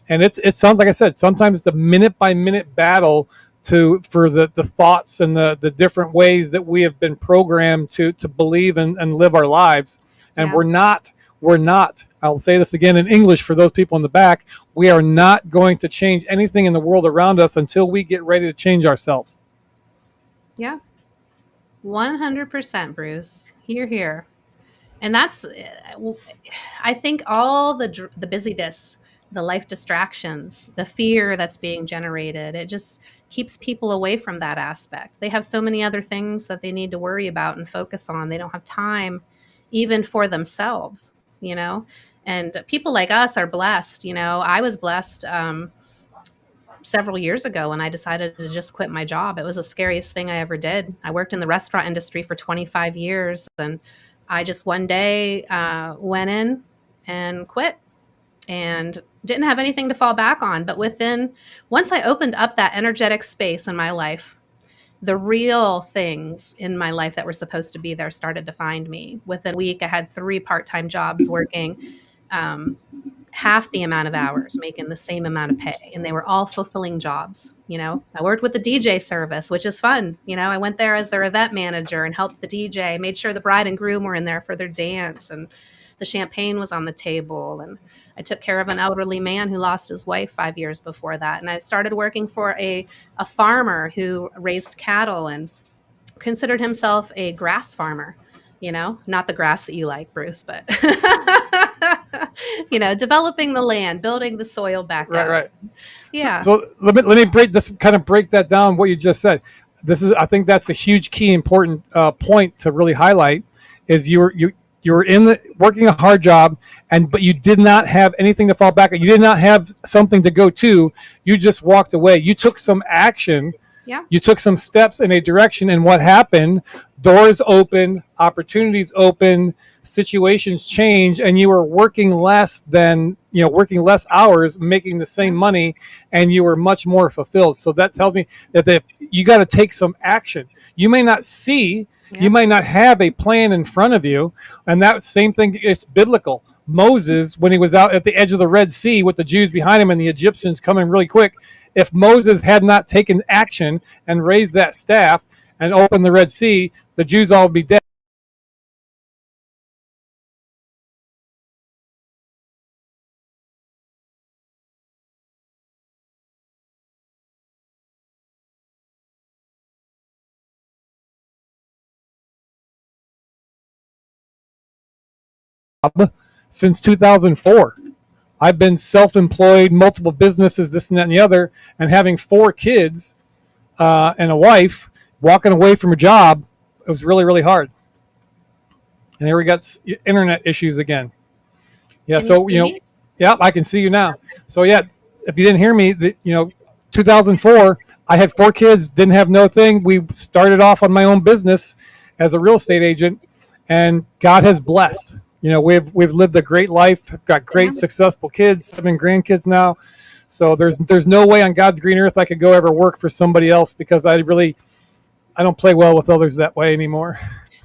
And it sounds like I said, sometimes it's a minute by minute battle for the thoughts and the different ways that we have been programmed to believe and live our lives. And we're not, I'll say this again in English for those people in the back, we are not going to change anything in the world around us until we get ready to change ourselves. Yeah. 100%, Bruce. Here. And that's, I think all the busyness, the life distractions, the fear that's being generated, it just keeps people away from that aspect. They have so many other things that they need to worry about and focus on. They don't have time even for themselves, and people like us are blessed. I was blessed several years ago when I decided to just quit my job. It was the scariest thing I ever did. I worked in the restaurant industry for 25 years, and I just one day went in and quit and didn't have anything to fall back on. But once I opened up that energetic space in my life, the real things in my life that were supposed to be there started to find me. Within a week, I had 3 part-time jobs working half the amount of hours, making the same amount of pay. And they were all fulfilling jobs. I worked with the DJ service, which is fun. I went there as their event manager and helped the DJ, made sure the bride and groom were in there for their dance and the champagne was on the table. And I took care of an elderly man who lost his wife 5 years before that. And I started working for a farmer who raised cattle and considered himself a grass farmer, not the grass that you like, Bruce, but developing the land, building the soil back up. Right. Yeah. So let me break that down, what you just said. I think that's a huge key important point to really highlight is you were working a hard job but you did not have anything to fall back on. You did not have something to go to. You just walked away. You took some action. Yeah. You took some steps in a direction, and what happened? Doors open, opportunities open, situations change, and you were working less hours, making the same money, and you were much more fulfilled. So that tells me that you got to take some action. You may not see, you might not have a plan in front of you, and that same thing, it's biblical. Moses, when he was out at the edge of the Red Sea with the Jews behind him and the Egyptians coming really quick, if Moses had not taken action and raised that staff and opened the Red Sea, the Jews all would be dead. Since 2004. I've been self-employed, multiple businesses, this and that and the other, and having 4 kids and a wife, walking away from a job, it was really, really hard. And here we got internet issues again. Yeah, so yeah, I can see you now. So yeah, if you didn't hear me, 2004, I had 4 kids, didn't have no thing. We started off on my own business as a real estate agent, and God has blessed. We've lived a great life, got great successful kids, 7 grandkids now. So there's no way on God's green earth I could go ever work for somebody else, because I don't play well with others that way anymore.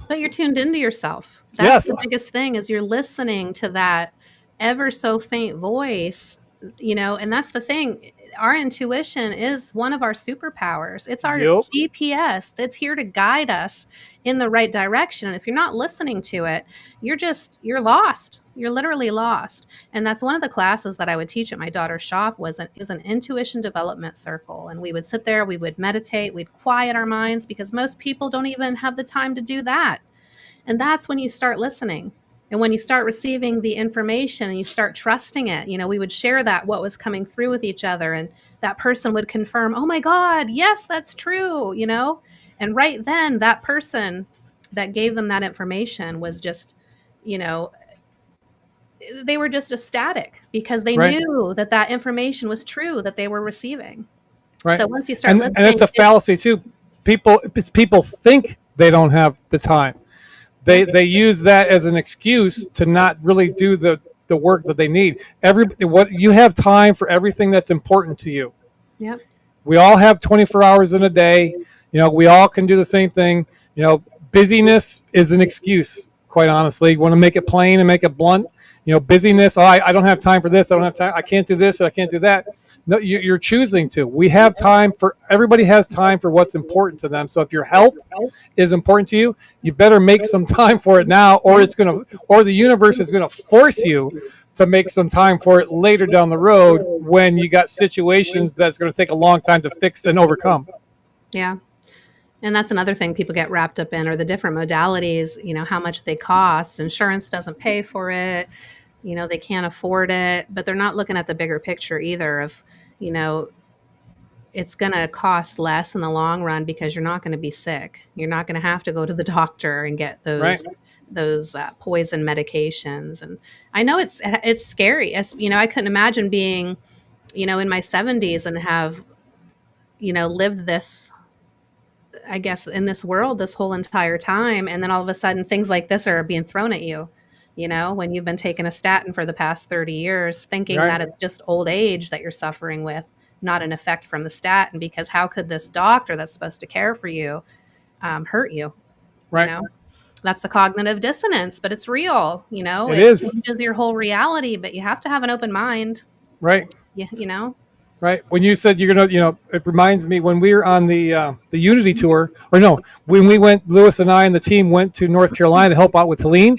But you're tuned into yourself. That's the biggest thing, is you're listening to that ever so faint voice, and that's the thing. Our intuition is one of our superpowers. It's our GPS. It's here to guide us in the right direction. And if you're not listening to it, you're lost. You're literally lost. And that's one of the classes that I would teach at my daughter's shop was an intuition development circle. And we would sit there, we would meditate, we'd quiet our minds, because most people don't even have the time to do that. And that's when you start listening. And when you start receiving the information and you start trusting it, we would share what was coming through with each other, and that person would confirm, oh my God, yes, that's true, And right then, that person that gave them that information was just, they were just ecstatic, because they knew that information was true that they were receiving. Right. So once you start listening. And it's a fallacy too. People think they don't have the time. They use that as an excuse to not really do the work that they need. You have time for everything that's important to you. Yep. We all have 24 hours in a day. We all can do the same thing. Busyness is an excuse, quite honestly. You want to make it plain and make it blunt. Busyness. Oh, I don't have time for this. I don't have time. I can't do this. I can't do that. No, you're choosing to. We have time for. Everybody has time for what's important to them. So if your health is important to you, you better make some time for it now, or the universe is gonna force you to make some time for it later down the road when you got situations that's going to take a long time to fix and overcome. Yeah. And that's another thing people get wrapped up in, are the different modalities, how much they cost. Insurance doesn't pay for it. They can't afford it, but they're not looking at the bigger picture either of, it's going to cost less in the long run because you're not going to be sick. You're not going to have to go to the doctor and get those poison medications. And I know it's scary. As I couldn't imagine being, in my 70s and have, lived this, I guess, in this world this whole entire time. And then all of a sudden things like this are being thrown at you, when you've been taking a statin for the past 30 years, thinking that it's just old age that you're suffering with, not an effect from the statin, because how could this doctor that's supposed to care for you hurt you? Right. That's the cognitive dissonance, but it's real, It is. It changes your whole reality, but you have to have an open mind. Right. Yeah. Right. When you said you're going to, it reminds me when we were on the Unity tour, when we went, Lewis and I and the team went to North Carolina to help out with Helene.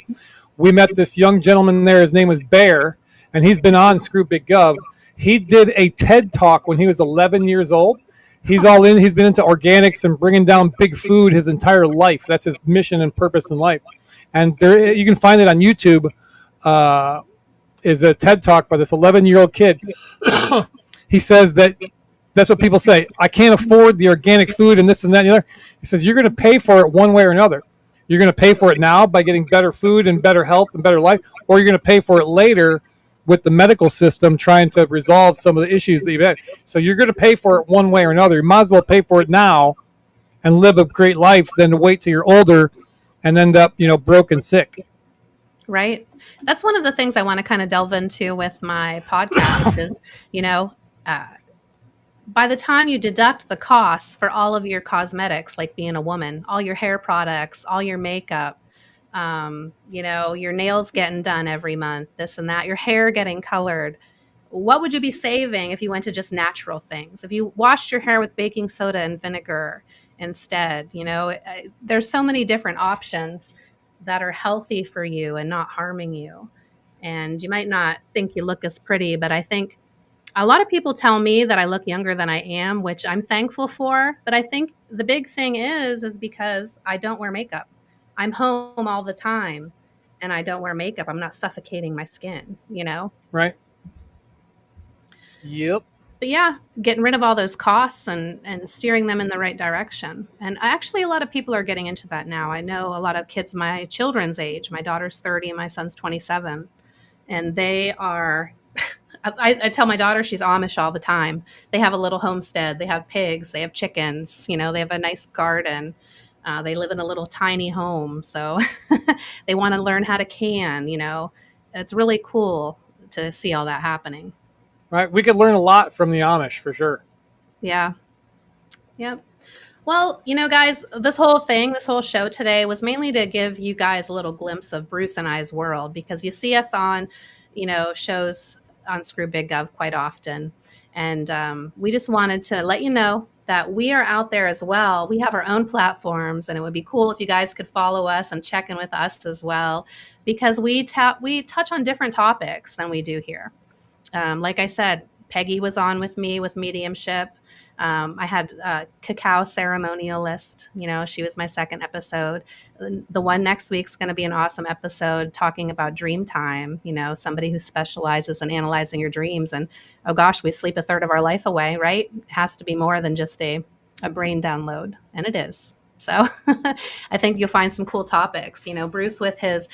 We met this young gentleman there. His name was Bear, and he's been on Screw Big Gov. He did a TED Talk when he was 11 years old. He's all in. He's been into organics and bringing down big food his entire life. That's his mission and purpose in life. And there, you can find it on YouTube. Is a TED Talk by this 11-year-old kid. He says that's what people say. I can't afford the organic food and this and that and the other. He says you're going to pay for it one way or another. You're going to pay for it now by getting better food and better health and better life, or you're going to pay for it later with the medical system trying to resolve some of the issues that you've had. So you're going to pay for it one way or another. You might as well pay for it now and live a great life than to wait till you're older and end up, broke and sick. Right. That's one of the things I want to kind of delve into with my podcast is, by the time you deduct the costs for all of your cosmetics, like being a woman, all your hair products, all your makeup, your nails getting done every month, this and that, your hair getting colored, what would you be saving if you went to just natural things? If you washed your hair with baking soda and vinegar instead, there's so many different options that are healthy for you and not harming you. And you might not think you look as pretty, but I think a lot of people tell me that I look younger than I am, which I'm thankful for. But I think the big thing is because I don't wear makeup. I'm home all the time and I don't wear makeup. I'm not suffocating my skin, Right. Yep. But yeah, getting rid of all those costs and steering them in the right direction. And actually, a lot of people are getting into that now. I know a lot of kids my children's age. My daughter's 30 and my son's 27. And they are... I tell my daughter she's Amish all the time. They have a little homestead. They have pigs. They have chickens. They have a nice garden. They live in a little tiny home. So they want to learn how to can. It's really cool to see all that happening. Right. We could learn a lot from the Amish for sure. Yeah. Yep. Well, guys, this whole show today was mainly to give you guys a little glimpse of Bruce and I's world, because you see us on, shows on Screw Big Gov quite often. And we just wanted to let you know that we are out there as well. We have our own platforms, and it would be cool if you guys could follow us and check in with us as well, because we touch on different topics than we do here. Like I said, Peggy was on with me with mediumship. I had a cacao ceremonialist. She was my second episode. The one next week's going to be an awesome episode talking about dream time. Somebody who specializes in analyzing your dreams. And oh gosh, we sleep a third of our life away, right? It has to be more than just a brain download, and it is. So I think you'll find some cool topics. Bruce with his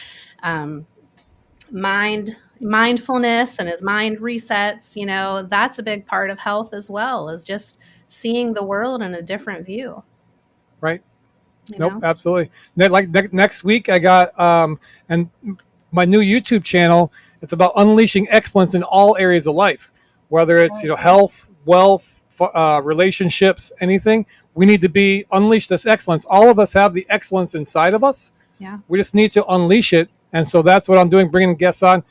mindfulness and his mind resets. That's a big part of health as well, is just seeing the world in a different view. Right. Nope, absolutely. Like next week I got and my new YouTube channel, it's about unleashing excellence in all areas of life, whether it's health, wealth, relationships, anything. We need to unleash this excellence. All of us have the excellence inside of us. Yeah. We just need to unleash it. And so that's what I'm doing, bringing guests on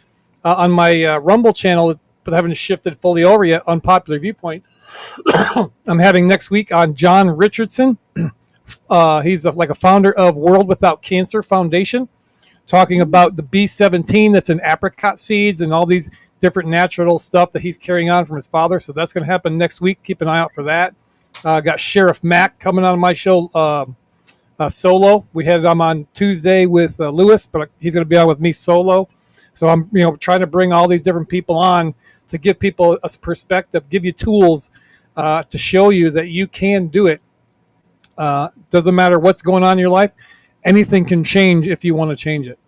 my Rumble channel, but haven't shifted fully over yet, Unpopular Viewpoint. I'm having next week on John Richardson. He's like a founder of World Without Cancer Foundation, talking about the B17 that's in apricot seeds and all these different natural stuff that he's carrying on from his father. So that's going to happen next week. Keep an eye out for that. Got Sheriff Mack coming on my show solo. We had him on Tuesday with Lewis, but he's going to be on with me solo. So I'm trying to bring all these different people on to give people a perspective, give you tools to show you that you can do it. Doesn't matter what's going on in your life. Anything can change if you want to change it.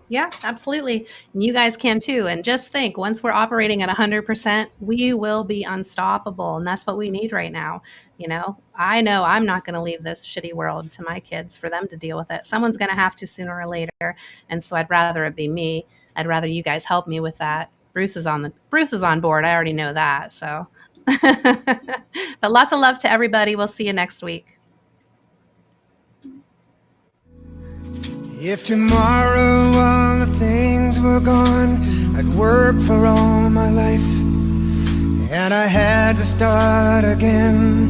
Yeah, absolutely. And you guys can too. And just think, once we're operating at 100%, we will be unstoppable. And that's what we need right now. I know I'm not going to leave this shitty world to my kids for them to deal with it. Someone's going to have to sooner or later. And so I'd rather it be me. I'd rather you guys help me with that. Bruce is on board. I already know that. So, but lots of love to everybody. We'll see you next week. If tomorrow all the things were gone, I'd work for all my life, and I had to start again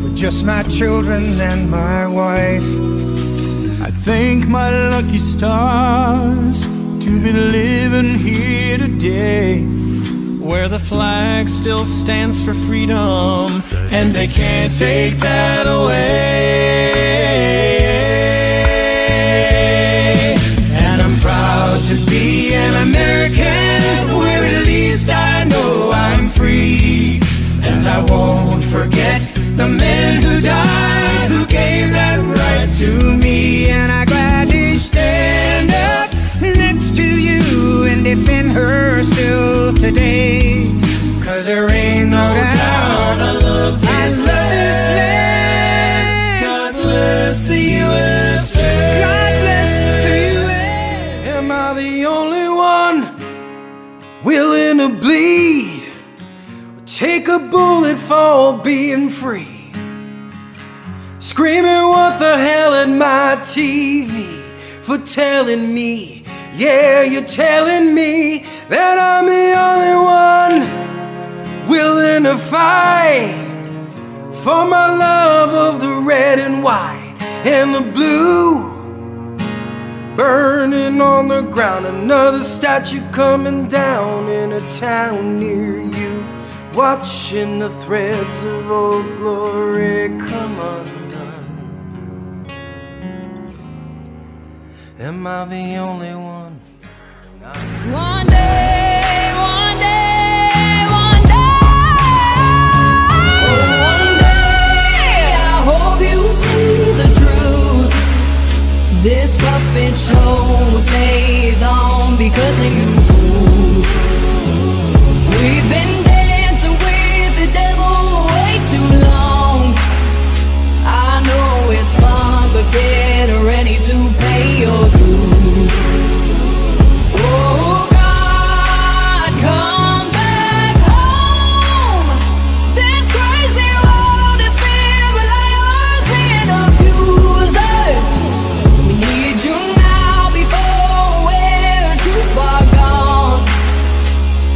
with just my children and my wife. I thank my lucky stars to be living here today, where the flag still stands for freedom, and they can't take that away. To be an American, where at least I know I'm free. And I won't forget the men who died, who gave that right to me. And I gladly stand up next to you and defend her still today. 'Cause there ain't no doubt I love this land. God bless the USA. God bless the USA. Am I the only one willing to bleed? Take a bullet for being free? Screaming what the hell at my TV for telling me, yeah, you're telling me that I'm the only one willing to fight for my love of the red and white and the blue. Burning on the ground, another statue coming down in a town near you. Watching the threads of old glory come undone. Am I the only one? One day, one day, one day, oh, one day, I hope you see the truth. This puppet show stays on because of you fools. We've been dancing with the devil way too long. I know it's fun, but get ready to pay your dues. Oh God, come back home. This crazy world is filled with liars and abusers. We need you now before we're too far gone.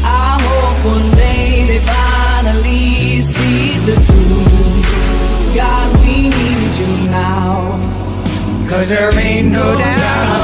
I hope one day they finally see the truth. God, we need you now. 'Cause there ain't no doubt